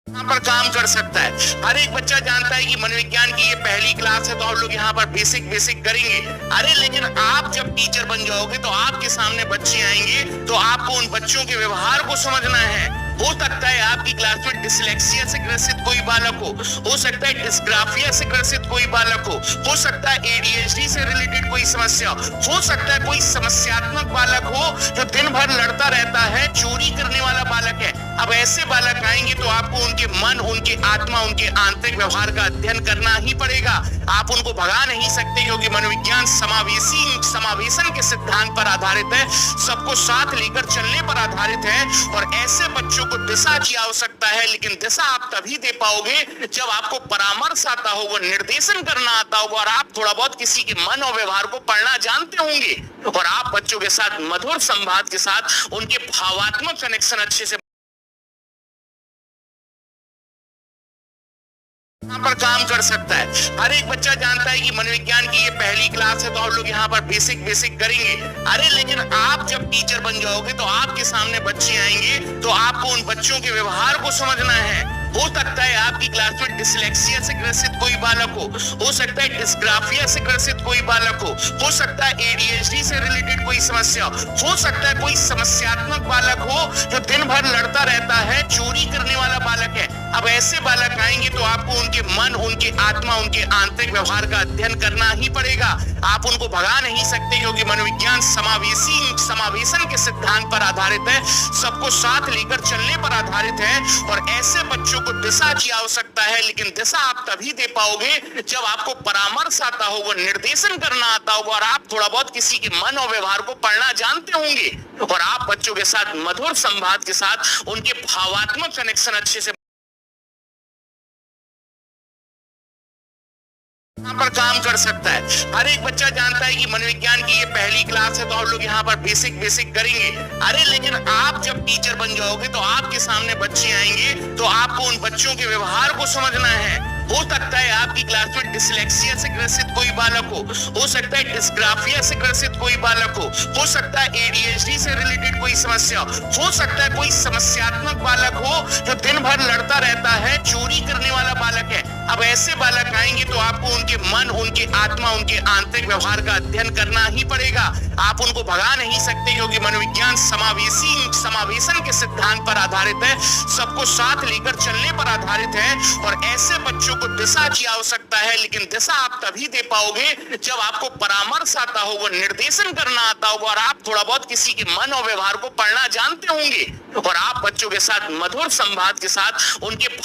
यहाँ पर काम कर सकता है। हर एक बच्चा जानता है कि मनोविज्ञान की ये पहली क्लास है तो हम लोग यहाँ पर बेसिक बेसिक करेंगे। अरे लेकिन आप जब टीचर बन जाओगे तो आपके सामने बच्चे आएंगे तो आपको उन बच्चों के व्यवहार को समझना है। हो सकता है आपकी क्लास में डिसलेक्सिया से ग्रसित कोई बालक हो सकता है डिस्ग्राफिया से ग्रसित कोई बालक हो सकता है एडीएचडी से रिलेटेड कोई समस्या हो सकता है कोई समस्यात्मक बालक हो जो दिन भर लड़ता रहता है, चोरी करने वाला बालक है। अब ऐसे बालक आएंगे तो आपको उनके मन, उनके आत्मा, उनके आंतरिक व्यवहार का अध्ययन करना ही पड़ेगा। आप उनको भगा नहीं सकते क्योंकि मनोविज्ञान समावेशन के सिद्धांत पर आधारित है, सबको साथ लेकर चलने पर आधारित है। और ऐसे बच्चों को दिशा की आवश्यकता है, लेकिन दिशा आप तभी दे पाओगे जब आपको परामर्श आता हो, वो निर्देशन करना आता होगा और आप थोड़ा बहुत किसी के मन और व्यवहार को पढ़ना जानते होंगे और आप बच्चों के साथ मधुर संवाद के साथ उनके भावात्मक कनेक्शन अच्छे से यहाँ पर काम कर सकता है। हर एक बच्चा जानता है कि मनोविज्ञान की ये पहली क्लास है तो हम लोग यहाँ पर बेसिक बेसिक करेंगे। अरे लेकिन आप जब टीचर बन जाओगे तो आपके सामने बच्चे आएंगे तो आपको उन बच्चों के व्यवहार को समझना है। हो सकता है आपकी क्लास में डिसलेक्सिया से ग्रसित कोई बालक हो सकता है डिस्ग्राफिया से ग्रसित कोई बालक हो सकता है एडीएचडी से रिलेटेड कोई समस्या हो सकता है कोई समस्यात्मक बालक हो जो दिन भर लड़ता रहता है, चोरी करने वाला बालक है। अब ऐसे बालक आएंगे तो आपको उनके मन, उनके आत्मा, उनके आंतरिक व्यवहार का अध्ययन करना ही पड़ेगा। आप उनको भगा नहीं सकते क्योंकि मनोविज्ञान समावेशन के सिद्धांत पर आधारित है, सबको साथ लेकर चलने पर आधारित है। और ऐसे बच्चों को दिशा की आवश्यकता है, लेकिन दिशा आप तभी दे पाओगे जब आपको परामर्श आता हो, वो निर्देशन करना आता होगा और आप थोड़ा बहुत किसी के मन और व्यवहार को पढ़ना जानते होंगे और आप बच्चों के साथ मधुर संवाद के साथ उनके भावात्मक कनेक्शन अच्छे से यहाँ पर काम कर सकता है। हर एक बच्चा जानता है कि मनोविज्ञान की ये पहली क्लास है तो हम लोग यहाँ पर बेसिक बेसिक करेंगे। अरे लेकिन आप जब टीचर बन जाओगे तो आपके सामने बच्चे आएंगे तो आपको उन बच्चों के व्यवहार को समझना है। हो सकता है आपकी क्लास में डिसलेक्सिया से ग्रसित कोई बालक हो सकता है डिस्ग्राफिया से ग्रसित कोई बालक हो सकता है एडीएचडी से रिलेटेड कोई समस्या हो सकता है कोई समस्यात्मक बालक हो जो दिन भर लड़ता रहता है, चोरी करने वाला बालक है। अब ऐसे बालक आएंगे तो आपको उनके मन, उनके आत्मा, उनके आंतरिक व्यवहार का अध्ययन करना ही पड़ेगा। आप उनको भगा नहीं सकते क्योंकि मनोविज्ञान समावेशन के सिद्धांत पर आधारित है, सबको साथ लेकर चलने पर आधारित है। और ऐसे बच्चों को दिशा की आवश्यकता है, लेकिन दिशा आप तभी दे पाओगे जब आपको परामर्श आता हो, वो निर्देशन करना आता होगा और आप थोड़ा बहुत किसी के मन और व्यवहार को पढ़ना जानते होंगे और आप बच्चों के साथ मधुर संवाद के साथ उनके